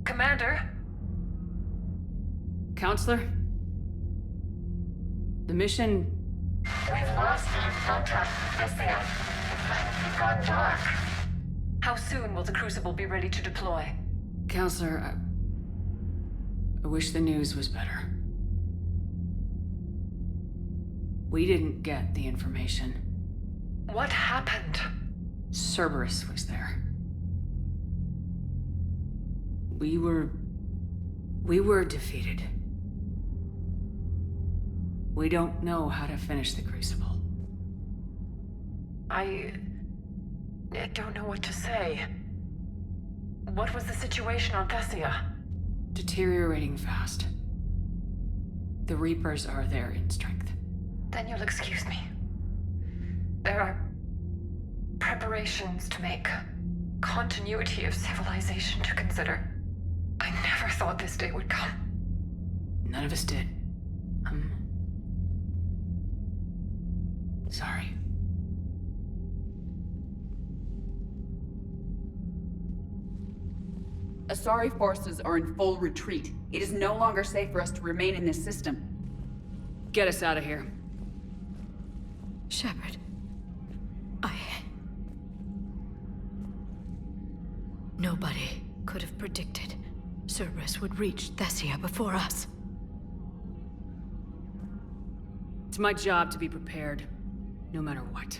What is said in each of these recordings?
Commander? Counselor? The mission... We've lost contact with Thessia. It's gone dark. How soon will the Crucible be ready to deploy? Counselor, I wish the news was better. We didn't get the information. What happened? Cerberus was there. We were defeated. We don't know how to finish the Crucible. I don't know what to say. What was the situation on Thessia? Deteriorating fast. The Reapers are there in strength. Then you'll excuse me. There are preparations to make, continuity of civilization to consider. I never thought this day would come. None of us did. Sorry. Asari forces are in full retreat. It is no longer safe for us to remain in this system. Get us out of here. Shepard. Nobody could have predicted Cerberus would reach Thessia before us. It's my job to be prepared, no matter what.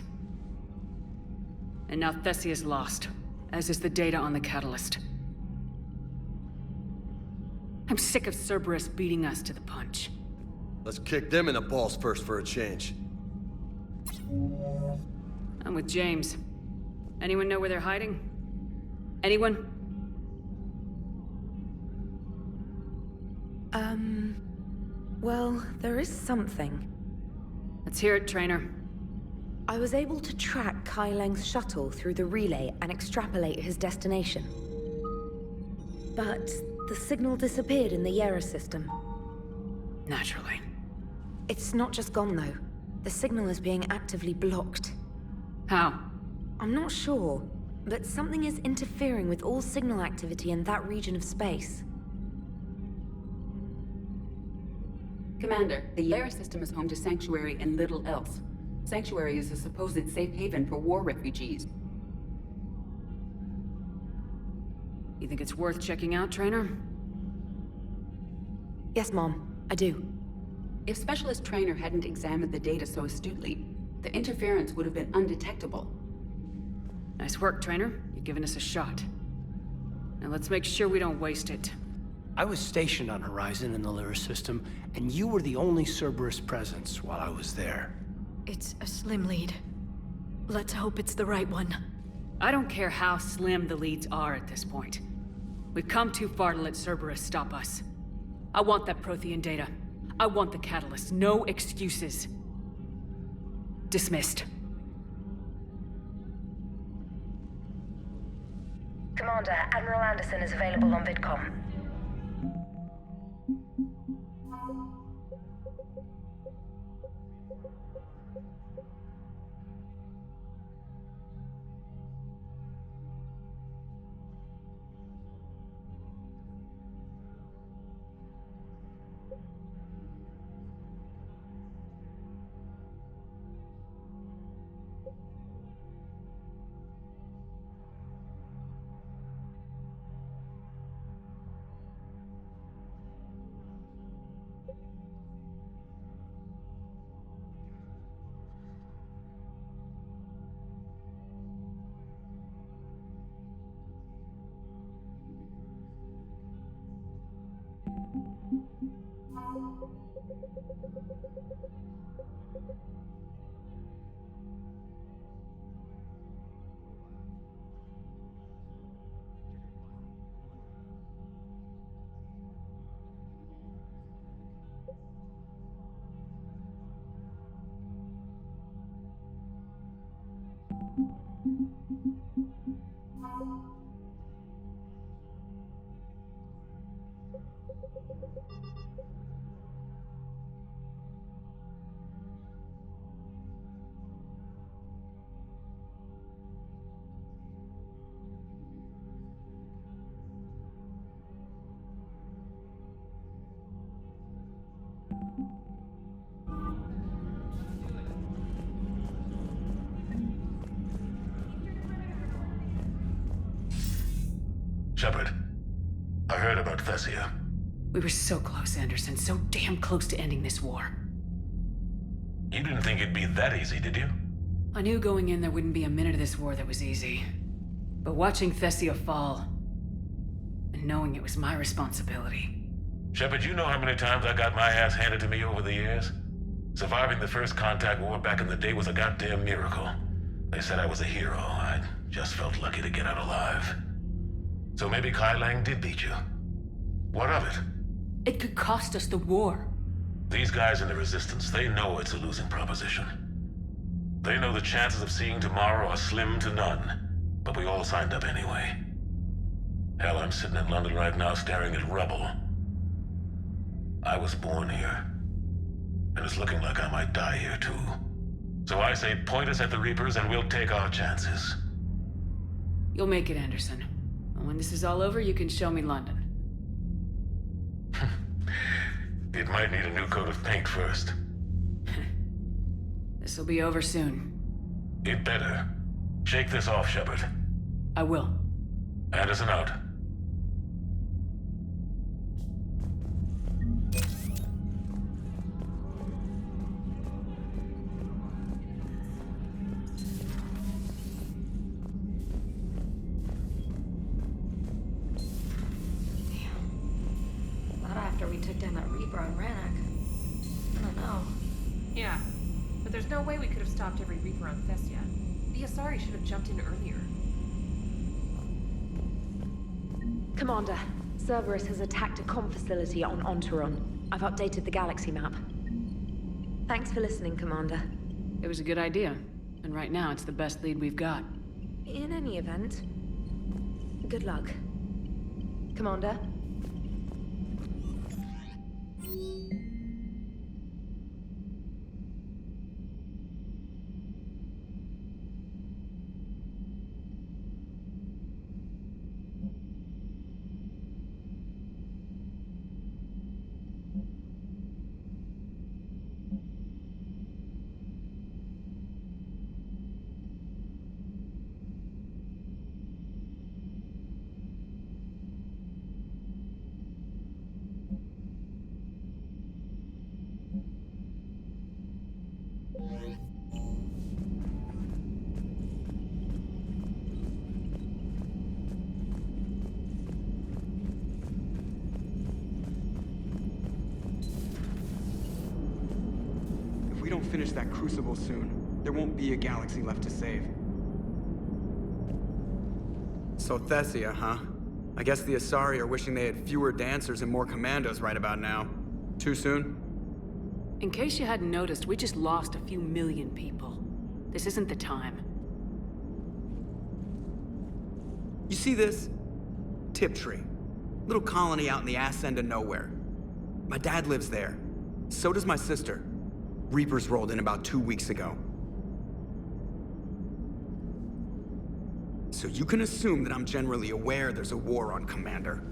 And now Thessia's lost, as is the data on the Catalyst. I'm sick of Cerberus beating us to the punch. Let's kick them in the balls first for a change. I'm with James. Anyone know where they're hiding? Anyone? Well, there is something. Let's hear it, Trainer. I was able to track Kai Leng's shuttle through the relay and extrapolate his destination. But the signal disappeared in the Yera system. Naturally. It's not just gone, though. The signal is being actively blocked. How? I'm not sure, but something is interfering with all signal activity in that region of space. Commander, the Yera system is home to Sanctuary and little else. Sanctuary is a supposed safe haven for war refugees. You think it's worth checking out, Trainer? Yes, Mom, I do. If Specialist Trainer hadn't examined the data so astutely, the interference would have been undetectable. Nice work, Trainer. You've given us a shot. Now let's make sure we don't waste it. I was stationed on Horizon in the Lyra system, and you were the only Cerberus presence while I was there. It's a slim lead. Let's hope it's the right one. I don't care how slim the leads are at this point. We've come too far to let Cerberus stop us. I want that Prothean data. I want the Catalyst. No excuses. Dismissed. Commander, Admiral Anderson is available on VidCom. Shepard, I heard about Thessia. We were so close, Anderson. So damn close to ending this war. You didn't think it'd be that easy, did you? I knew going in there wouldn't be a minute of this war that was easy. But watching Thessia fall, and knowing it was my responsibility. Shepard, you know how many times I got my ass handed to me over the years? Surviving the first contact war back in the day was a goddamn miracle. They said I was a hero. I just felt lucky to get out alive. So maybe Kai Lang did beat you. What of it? It could cost us the war. These guys in the Resistance, they know it's a losing proposition. They know the chances of seeing tomorrow are slim to none. But we all signed up anyway. Hell, I'm sitting in London right now staring at rubble. I was born here. And it's looking like I might die here too. So I say point us at the Reapers and we'll take our chances. You'll make it, Anderson. And when this is all over, you can show me London. It might need a new coat of paint first. This'll be over soon. It better. Shake this off, Shepard. I will. Anderson out. Not after we took down that Reaper on Rannoch. I don't know. Yeah, but there's no way we could have stopped every Reaper on Thessia. The Asari should have jumped in earlier. Commander, Cerberus has attacked a comm facility on Ontaron. I've updated the galaxy map. Thanks for listening, Commander. It was a good idea. And right now, it's the best lead we've got. In any event, good luck. Commander? If we don't finish that crucible soon, there won't be a galaxy left to save. So Thessia, huh? I guess the Asari are wishing they had fewer dancers and more commandos right about now. Too soon? In case you hadn't noticed, we just lost a few million people. This isn't the time. You see this? Tiptree. Little colony out in the ass end of nowhere. My dad lives there. So does my sister. Reapers rolled in about 2 weeks ago. So you can assume that I'm generally aware there's a war on, Commander.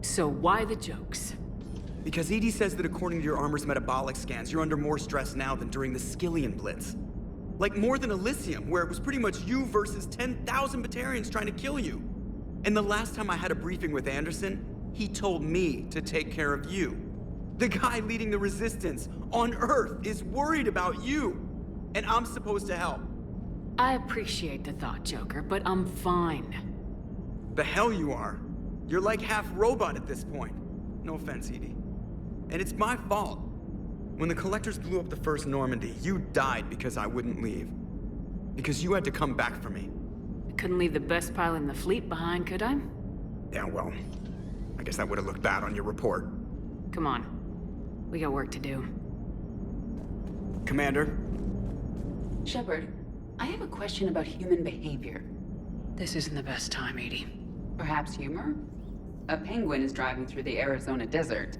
So why the jokes? Because EDI says that according to your armor's metabolic scans, you're under more stress now than during the Skillian Blitz. Like more than Elysium, where it was pretty much you versus 10,000 Batarians trying to kill you. And the last time I had a briefing with Anderson, he told me to take care of you. The guy leading the Resistance on Earth is worried about you. And I'm supposed to help. I appreciate the thought, Joker, but I'm fine. The hell you are. You're like half robot at this point. No offense, EDI. And it's my fault. When the Collectors blew up the first Normandy, you died because I wouldn't leave. Because you had to come back for me. I couldn't leave the best pilot in the fleet behind, could I? Yeah, well, I guess that would have looked bad on your report. Come on. We got work to do. Commander? Shepard, I have a question about human behavior. This isn't the best time, EDI. Perhaps humor? A penguin is driving through the Arizona desert.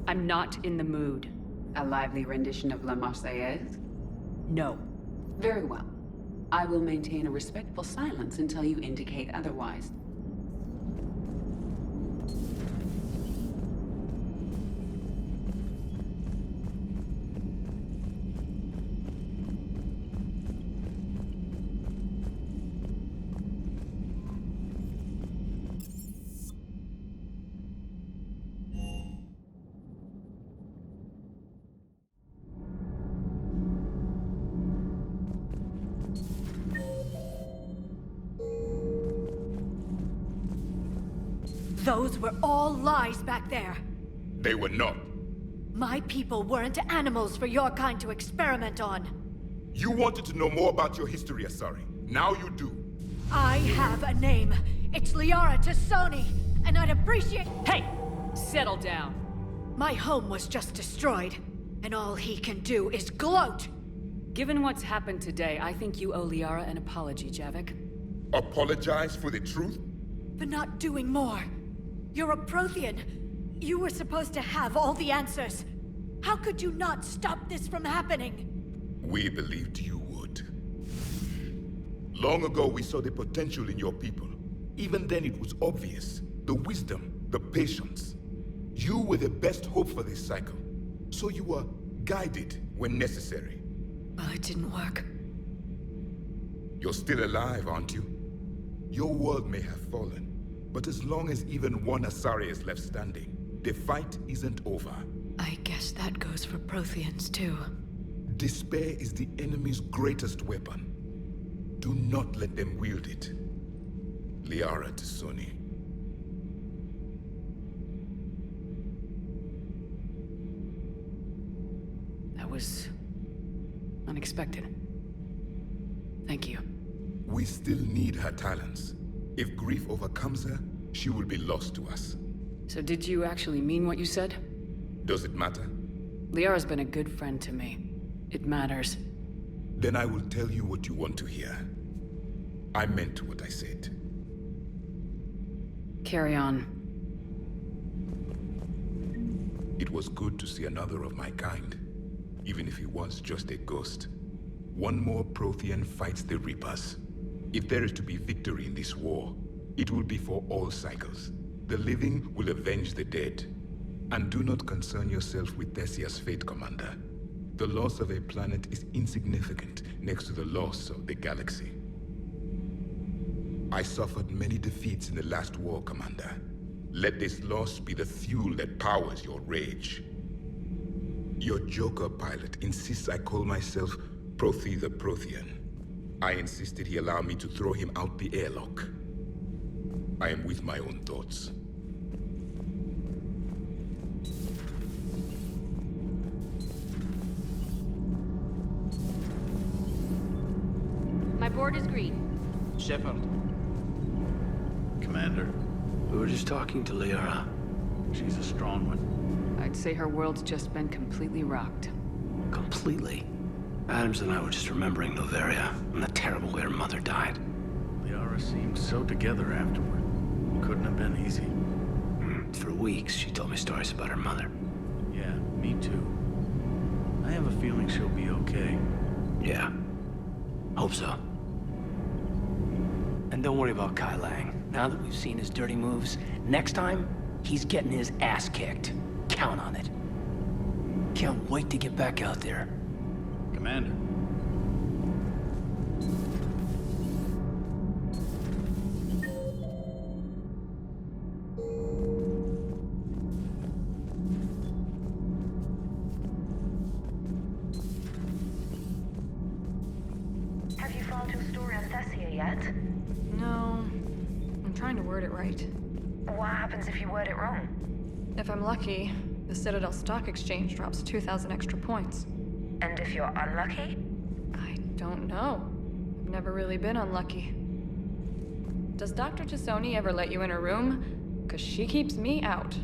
I'm not in the mood. A lively rendition of La Marseillaise? No. Very well. I will maintain a respectful silence until you indicate otherwise. Those were all lies back there. They were not. My people weren't animals for your kind to experiment on. You wanted to know more about your history, Asari. Now you do. I have a name. It's Liara Tassoni, and I'd appreciate— Hey! Settle down. My home was just destroyed, and all he can do is gloat! Given what's happened today, I think you owe Liara an apology, Javik. Apologize for the truth? For not doing more. You're a Prothean. You were supposed to have all the answers. How could you not stop this from happening? We believed you would. Long ago, we saw the potential in your people. Even then, it was obvious. The wisdom, the patience. You were the best hope for this cycle. So you were guided when necessary. Well, it didn't work. You're still alive, aren't you? Your world may have fallen, but as long as even one Asari is left standing, the fight isn't over. I guess that goes for Protheans, too. Despair is the enemy's greatest weapon. Do not let them wield it. Liara Tassoni. That was unexpected. Thank you. We still need her talents. If grief overcomes her, she will be lost to us. So did you actually mean what you said? Does it matter? Liara's been a good friend to me. It matters. Then I will tell you what you want to hear. I meant what I said. Carry on. It was good to see another of my kind, even if he was just a ghost. One more Prothean fights the Reapers. If there is to be victory in this war, it will be for all cycles. The living will avenge the dead. And do not concern yourself with Thessia's fate, Commander. The loss of a planet is insignificant next to the loss of the galaxy. I suffered many defeats in the last war, Commander. Let this loss be the fuel that powers your rage. Your Joker pilot insists I call myself Prothi the Prothean. I insisted he allow me to throw him out the airlock. I am with my own thoughts. My board is green. Shepard. Commander, We were just talking to Liara. she's a strong one. I'd say her world's just been completely rocked. Completely. Adams and I were just remembering Noveria and the terrible way her mother died. Liara seemed so together afterward. Couldn't have been easy. For weeks, she told me stories about her mother. Yeah, me too. I have a feeling she'll be okay. Yeah. Hope so. And don't worry about Kai Lang. Now that we've seen his dirty moves, next time, he's getting his ass kicked. Count on it. Can't wait to get back out there. Commander. Have you found your story on Thessia yet? No. I'm trying to word it right. What happens if you word it wrong? If I'm lucky, the Citadel Stock Exchange drops 2,000 extra points. And if you're unlucky? I don't know. I've never really been unlucky. Does Dr. Tassoni ever let you in her room? 'Cause she keeps me out.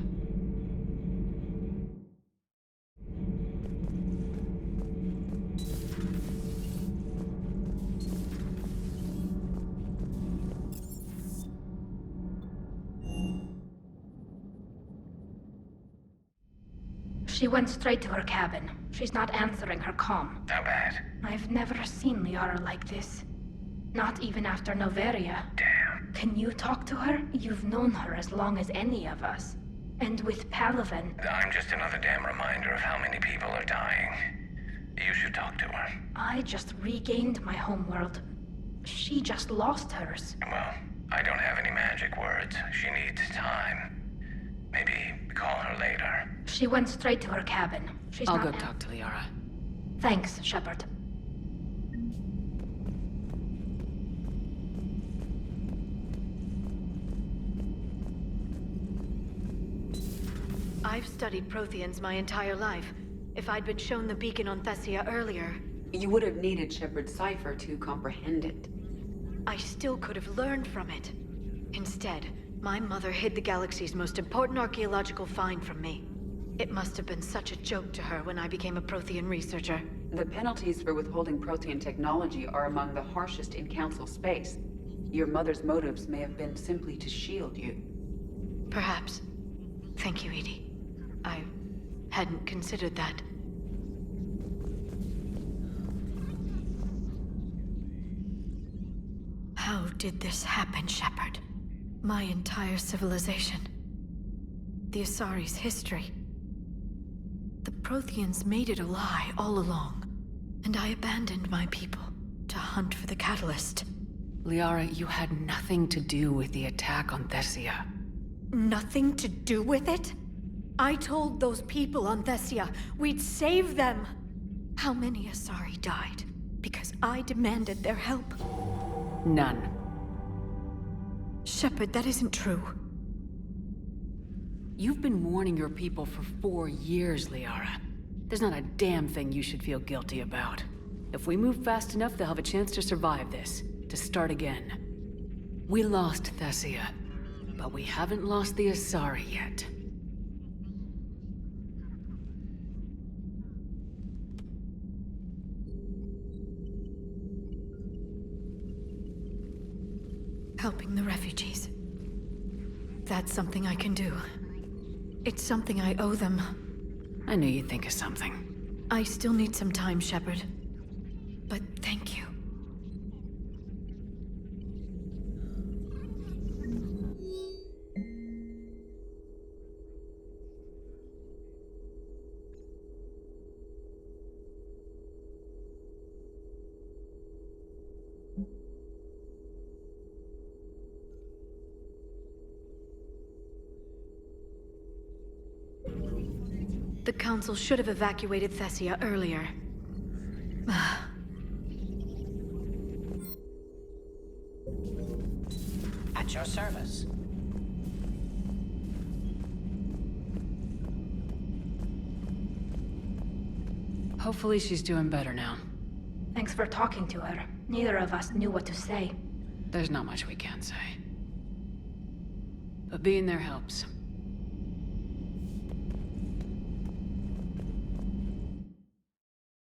She went straight to her cabin. She's not answering her comm. How bad? I've never seen Liara like this. Not even after Noveria. Damn. Can you talk to her? You've known her as long as any of us. And with Palaven... I'm just another damn reminder of how many people are dying. You should talk to her. I just regained my homeworld. She just lost hers. Well, I don't have any magic words. She needs time. Maybe call her later. She went straight to her cabin. She's I'll not go talk to Liara. Thanks, Shepard. I've studied Protheans my entire life. If I'd been shown the beacon on Thessia earlier... You would have needed Shepard's cipher to comprehend it. I still could have learned from it. Instead, my mother hid the galaxy's most important archaeological find from me. It must have been such a joke to her when I became a Prothean researcher. The penalties for withholding Prothean technology are among the harshest in Council space. Your mother's motives may have been simply to shield you. Perhaps. Thank you, EDI. I hadn't considered that. How did this happen, Shepard? My entire civilization. The Asari's history. The Protheans made it a lie all along, and I abandoned my people to hunt for the catalyst. Liara, you had nothing to do with the attack on Thessia. Nothing to do with it? I told those people on Thessia we'd save them. How many Asari died because I demanded their help? None. Shepard, that isn't true. You've been warning your people for 4 years, Liara. There's not a damn thing you should feel guilty about. If we move fast enough, they'll have a chance to survive this, to start again. We lost Thessia, but we haven't lost the Asari yet. Helping the refugees. That's something I can do. It's something I owe them. I knew you'd think of something. I still need some time, Shepard. But thank you. The Council should have evacuated Thessia earlier. At your service. Hopefully she's doing better now. Thanks for talking to her. Neither of us knew what to say. There's not much we can say. But being there helps.